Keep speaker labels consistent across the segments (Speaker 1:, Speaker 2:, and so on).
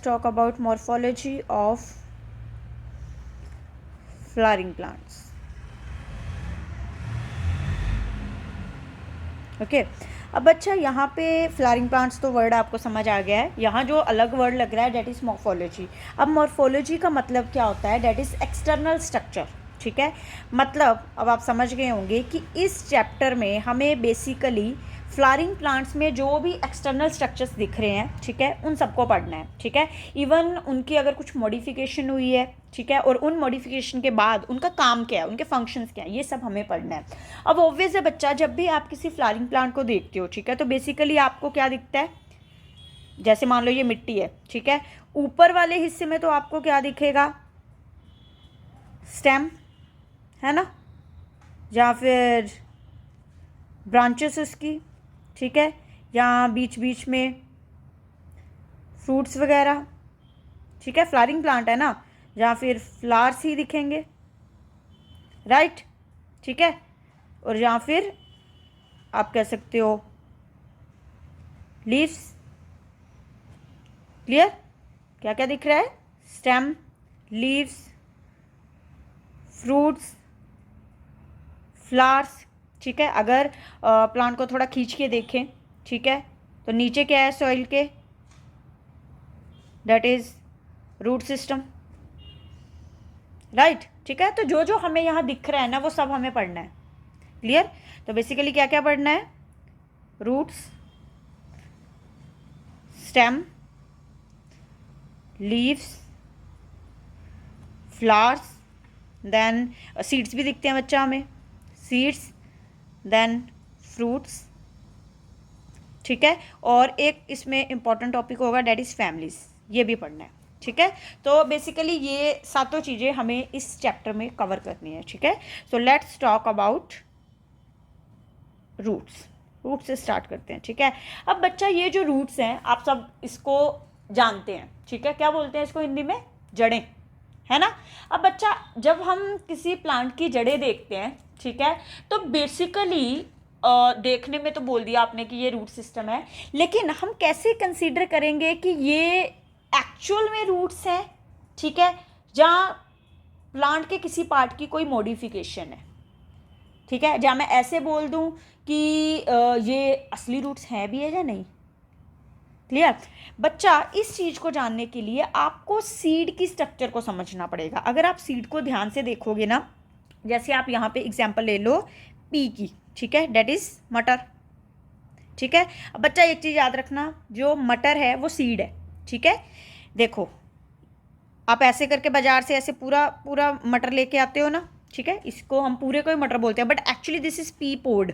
Speaker 1: talk about morphology of flowering plants. Okay अब बच्चा यहाँ पे फ्लावरिंग प्लांट्स तो वर्ड आपको समझ आ गया है. यहाँ जो अलग वर्ड लग रहा है डेट इज़ मॉर्फोलॉजी. अब मॉर्फोलॉजी का मतलब क्या होता है? That is external structure. ठीक है, मतलब अब आप समझ गए होंगे कि इस चैप्टर में हमें बेसिकली फ्लावरिंग प्लांट्स में जो भी एक्सटर्नल स्ट्रक्चर्स दिख रहे हैं, ठीक है, उन सबको पढ़ना है. ठीक है, इवन उनकी अगर कुछ मॉडिफिकेशन हुई है, ठीक है, और उन मॉडिफिकेशन के बाद उनका काम क्या है, उनके फंक्शंस क्या है, ये सब हमें पढ़ना है. अब ऑब्वियस है बच्चा, जब भी आप किसी फ्लावरिंग प्लांट को देखते हो, ठीक है, तो बेसिकली आपको क्या दिखता है? जैसे मान लो ये मिट्टी है, ठीक है, ऊपर वाले हिस्से में तो आपको क्या दिखेगा? स्टेम है ना, या फिर ब्रांचेस उसकी, ठीक है, या बीच बीच में फ्रूट्स वगैरह. ठीक है, फ्लावरिंग प्लांट है ना, या फिर फ्लावर्स ही दिखेंगे, राइट. ठीक है, और या फिर आप कह सकते हो लीव्स. क्लियर? क्या क्या दिख रहा है? Stem, leaves, fruits, flowers. ठीक है, अगर प्लांट को थोड़ा खींच के देखें, ठीक है, तो नीचे क्या है सॉइल के? That is root system, right. ठीक है, तो जो जो हमें यहाँ दिख रहा है ना, वो सब हमें पढ़ना है. क्लियर? तो बेसिकली क्या क्या पढ़ना है? Roots, stem, leaves, flowers, then seeds भी दिखते हैं बच्चा हमें, सीड्स, देन फ्रूट्स. ठीक है, और एक इसमें इंपॉर्टेंट टॉपिक होगा डेट इज़ फैमिलीज, ये भी पढ़ना है. ठीक है, तो बेसिकली ये सातों चीज़ें हमें इस चैप्टर में कवर करनी है. ठीक है, so let's talk about roots. Root से स्टार्ट करते हैं. ठीक है, अब बच्चा ये जो रूट्स हैं आप सब इसको जानते हैं. ठीक है, क्या बोलते हैं इसको हिंदी में? जड़ें, है ना. अब बच्चा जब हम किसी प्लांट की जड़ें देखते हैं, ठीक है, तो बेसिकली देखने में तो बोल दिया आपने कि ये रूट सिस्टम है, लेकिन हम कैसे कंसीडर करेंगे कि ये एक्चुअल में रूट्स हैं, ठीक है, जहाँ प्लांट के किसी पार्ट की कोई मॉडिफिकेशन है. ठीक है, जहाँ मैं ऐसे बोल दूँ कि ये असली रूट्स हैं भी है या नहीं. क्लियर? बच्चा इस चीज़ को जानने के लिए आपको सीड की स्ट्रक्चर को समझना पड़ेगा. अगर आप सीड को ध्यान से देखोगे ना, जैसे आप यहाँ पे एग्जांपल ले लो पी की, ठीक है, डेट इज़ मटर. ठीक है, अब बच्चा एक चीज़ याद रखना, जो मटर है वो सीड है. ठीक है, देखो आप ऐसे करके बाजार से ऐसे पूरा पूरा मटर लेके आते हो ना, ठीक है, इसको हम पूरे को ही मटर बोलते हैं, but actually this is pea pod.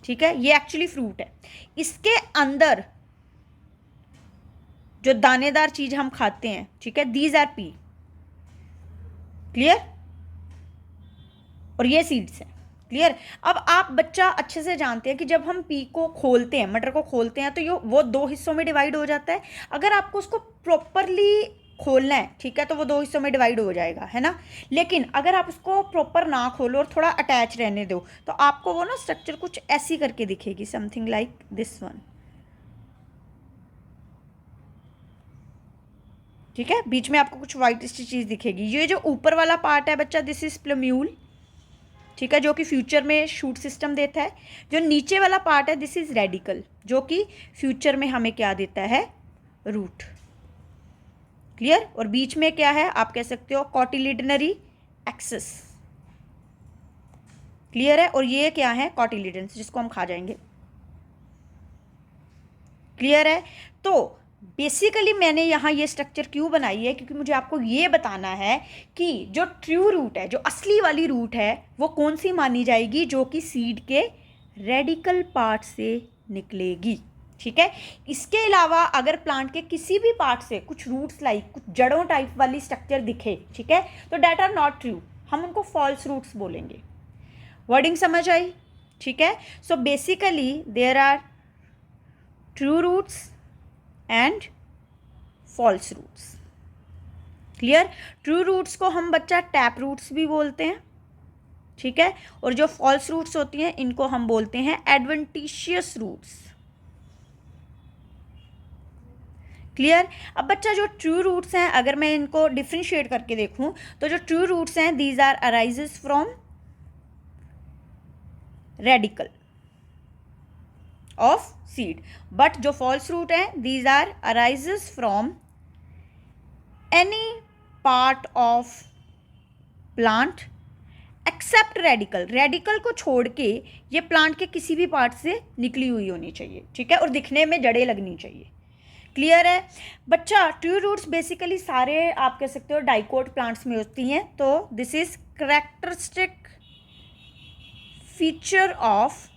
Speaker 1: ठीक है, ये एक्चुअली फ्रूट है. इसके अंदर जो दानेदार चीज हम खाते हैं, ठीक है, दीज आर पी. क्लियर? और ये सीड्स हैं. क्लियर? अब आप बच्चा अच्छे से जानते हैं कि जब हम पी को खोलते हैं, मटर को खोलते हैं, तो ये वो दो हिस्सों में डिवाइड हो जाता है. अगर आपको उसको प्रॉपरली खोलना है, ठीक है, तो वो दो हिस्सों में डिवाइड हो जाएगा, है ना. लेकिन अगर आप उसको प्रॉपर ना खोलो और थोड़ा अटैच रहने दो, तो आपको वो ना स्ट्रक्चर कुछ ऐसी करके दिखेगी, समथिंग लाइक दिस वन. ठीक है, बीच में आपको कुछ वाइट सी चीज़ दिखेगी. ये जो ऊपर वाला पार्ट है बच्चा, दिस इज प्लम्यूल. ठीक है, जो कि फ्यूचर में शूट सिस्टम देता है. जो नीचे वाला पार्ट है दिस इज रेडिकल, जो कि फ्यूचर में हमें क्या देता है? रूट. क्लियर? और बीच में क्या है? आप कह सकते हो कॉटिलिडनरी एक्सेस. क्लियर है? और ये क्या है? कॉटिलिडन्स, जिसको हम खा जाएंगे. क्लियर है? तो बेसिकली मैंने यहाँ ये स्ट्रक्चर क्यों बनाई है? क्योंकि मुझे आपको ये बताना है कि जो ट्रू रूट है, जो असली वाली रूट है, वो कौन सी मानी जाएगी? जो कि सीड के रेडिकल पार्ट से निकलेगी. ठीक है, इसके अलावा अगर प्लांट के किसी भी पार्ट से कुछ रूट्स लाइक कुछ जड़ों टाइप वाली स्ट्रक्चर दिखे, ठीक है, तो डेट आर नॉट ट्रू, हम उनको फॉल्स रूट्स बोलेंगे. वर्डिंग समझ आई? ठीक है, so basically there are true roots and false roots. Clear? True roots को हम बच्चा टैप रूट्स भी बोलते हैं. ठीक है, और जो फॉल्स रूट्स होती हैं इनको हम बोलते हैं एडवेंटिशियस रूट्स. क्लियर। अब बच्चा जो ट्रू रूट्स हैं, अगर मैं इनको डिफ्रेंशिएट करके देखूं तो जो ट्रू रूट्स हैं these are arises from radical of seed, but जो फॉल्स रूट है these are arises from any part of plant except radical. Radical को छोड़ के ये प्लांट के किसी भी पार्ट से निकली हुई होनी चाहिए, ठीक है, और दिखने में जड़ें लगनी चाहिए। क्लियर है बच्चा। ट्रू रूट्स बेसिकली सारे आप कह सकते हो डाइकोट प्लांट्स में होती हैं, तो this is characteristic feature of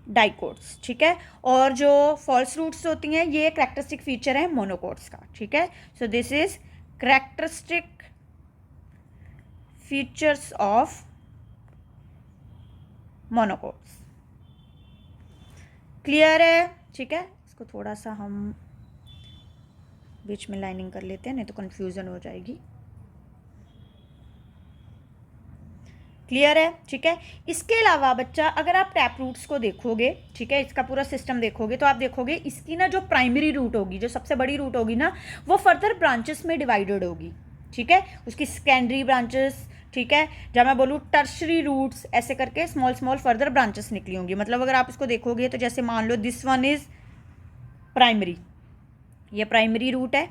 Speaker 1: dicots, ठीक है। और जो फॉल्स रूट्स होती हैं ये कैरेक्टरिस्टिक फीचर है मोनोकोट्स का, ठीक है। So this is characteristic features of monocots. Clear है, ठीक है। इसको थोड़ा सा हम बीच में लाइनिंग कर लेते हैं, नहीं तो कंफ्यूजन हो जाएगी। क्लियर है, ठीक है। इसके अलावा बच्चा अगर आप टैप रूट्स को देखोगे, ठीक है, इसका पूरा सिस्टम देखोगे तो आप देखोगे इसकी ना जो प्राइमरी रूट होगी, जो सबसे बड़ी रूट होगी ना, वो फर्दर ब्रांचेस में डिवाइडेड होगी, ठीक है। उसकी सेकेंडरी ब्रांचेस, ठीक है, जब मैं बोलूँ टर्शरी रूट्स, ऐसे करके स्मॉल स्मॉल फर्दर ब्रांचेस निकली होंगी। मतलब अगर आप इसको देखोगे तो जैसे मान लो दिस वन इज प्राइमरी, ये प्राइमरी रूट है,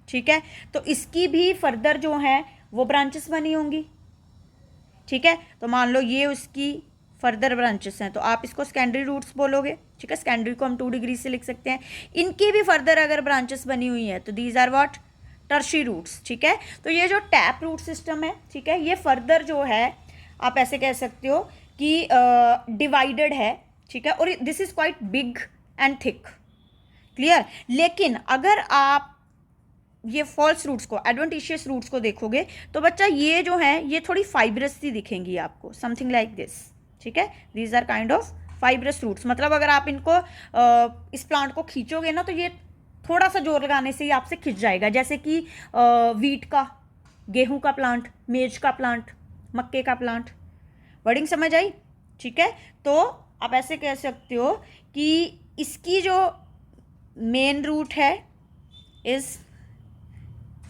Speaker 1: ठीक है, तो इसकी भी फर्दर जो है वो ब्रांचेस बनी होंगी, ठीक है। तो मान लो ये उसकी फर्दर ब्रांचेस हैं, तो आप इसको सेकेंडरी रूट्स बोलोगे, ठीक है। सेकेंडरी को हम 2 डिग्री से लिख सकते हैं। इनकी भी फर्दर अगर ब्रांचेस बनी हुई है तो these are what, tertiary roots, ठीक है। तो ये जो टैप रूट सिस्टम है, ठीक है, ये फर्दर जो है आप ऐसे कह सकते हो कि डिवाइडेड है, ठीक है, और this is quite big and thick. Clear. लेकिन अगर आप ये फॉल्स रूट्स को, एडवेंटिशियस रूट्स को देखोगे तो बच्चा ये जो है ये थोड़ी फाइब्रस सी दिखेंगी आपको, समथिंग लाइक दिस, ठीक है। These are kind of fibrous roots. मतलब अगर आप इनको इस प्लांट को खींचोगे ना तो ये थोड़ा सा जोर लगाने से ही आपसे खिंच जाएगा, जैसे कि वीट का, गेहूं का प्लांट, मेज का प्लांट, मक्के का प्लांट। वर्डिंग समझ आई, ठीक है। तो आप ऐसे कह सकते हो कि इसकी जो मेन रूट है इज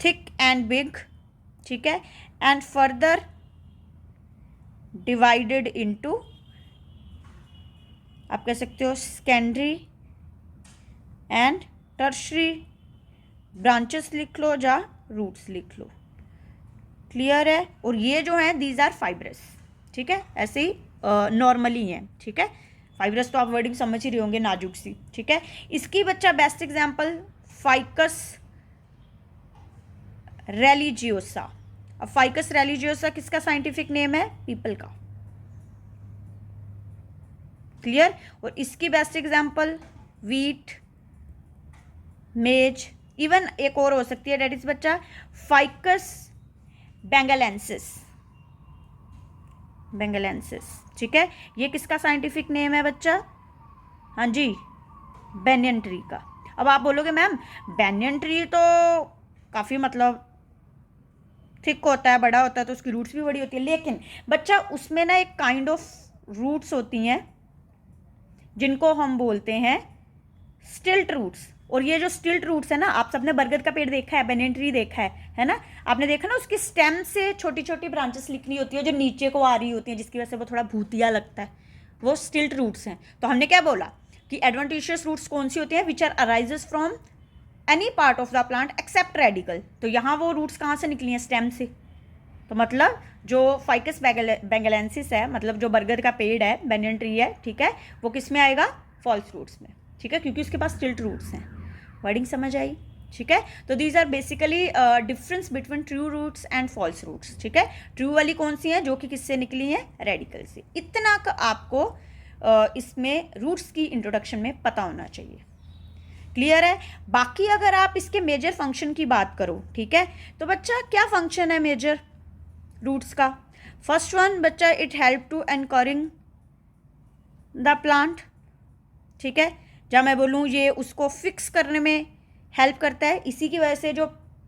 Speaker 1: थिक एंड बिग, ठीक है, एंड फर्दर डिवाइडेड इनटू, आप कह सकते हो सेकेंडरी एंड टर्शरी ब्रांचेस लिख लो या रूट्स लिख लो। क्लियर है। और ये जो है दीज आर फाइब्रस, ठीक है, ऐसे ही नॉर्मली हैं, ठीक है। फाइब्रस तो आप वर्डिंग समझ ही रहे होंगे, नाजुक सी, ठीक है। इसकी बच्चा बेस्ट एग्जांपल फाइकस रेलिजियोसा। अब फाइकस रेलिजियोसा किसका साइंटिफिक नेम है, पीपल का। क्लियर। और इसकी बेस्ट एग्जांपल वीट, मेज, इवन एक और हो सकती है, डेट इज बच्चा फाइकस बेंगलेंसिस, बेंगलेंसिस, ठीक है। ये किसका साइंटिफिक नेम है बच्चा, हाँ जी, बेनियन ट्री का। अब आप बोलोगे मैम बेनियन ट्री तो काफ़ी मतलब थिक होता है, बड़ा होता है, तो उसकी रूट्स भी बड़ी होती है, लेकिन बच्चा उसमें ना एक काइंड ऑफ रूट्स होती हैं जिनको हम बोलते हैं स्टिल्ट रूट्स। और ये जो स्टिल्ट रूट्स है ना, आप सबने बरगद का पेड़ देखा है, बेनियन ट्री देखा है ना, आपने देखा ना उसकी स्टेम से छोटी छोटी ब्रांचेस निकली होती है जो नीचे को आ रही होती हैं, जिसकी वजह से वो थोड़ा भूतिया लगता है, वो स्टिल्ट रूट्स हैं। तो हमने क्या बोला कि एडवेंटिशियस रूट्स कौन सी होती हैं, which are arises from any part of the plant except radical. तो यहाँ वो रूट्स कहाँ से निकली हैं, स्टेम से। तो मतलब जो फाइकस बेंगलेंसिस है, मतलब जो बरगद का पेड़ है, बेनियन ट्री है, ठीक है, वो किस में आएगा, फॉल्स रूट्स में, ठीक है, क्योंकि उसके पास स्टिल्ट रूट्स हैं। वर्डिंग समझ आई, ठीक है। तो these are basically difference between true roots and false roots, ठीक है। ट्रू वाली कौन सी हैं, जो कि किससे निकली हैं, रेडिकल से। इतना का आपको इसमें रूट्स की इंट्रोडक्शन में पता होना चाहिए। क्लियर है। बाकी अगर आप इसके मेजर फंक्शन की बात करो, ठीक है, तो बच्चा क्या फंक्शन है मेजर रूट्स का। फर्स्ट वन बच्चा, it help to anchoring the plant, ठीक है। जब मैं बोलूँ ये उसको फिक्स करने में हेल्प करता है, इसी की वजह से जो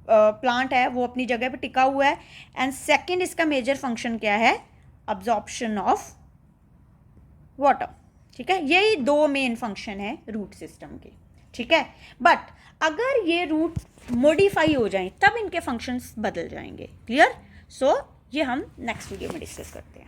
Speaker 1: प्लांट है वो अपनी जगह पे टिका हुआ है। एंड सेकंड इसका मेजर फंक्शन क्या है, अब्जॉर्प्शन ऑफ वाटर, ठीक है। यही 2 मेन फंक्शन है रूट सिस्टम के। ठीक है। बट अगर ये रूट मॉडिफाई हो जाएं तब इनके फंक्शंस बदल जाएंगे। क्लियर? सो ये हम नेक्स्ट वीडियो में डिस्कस करते हैं।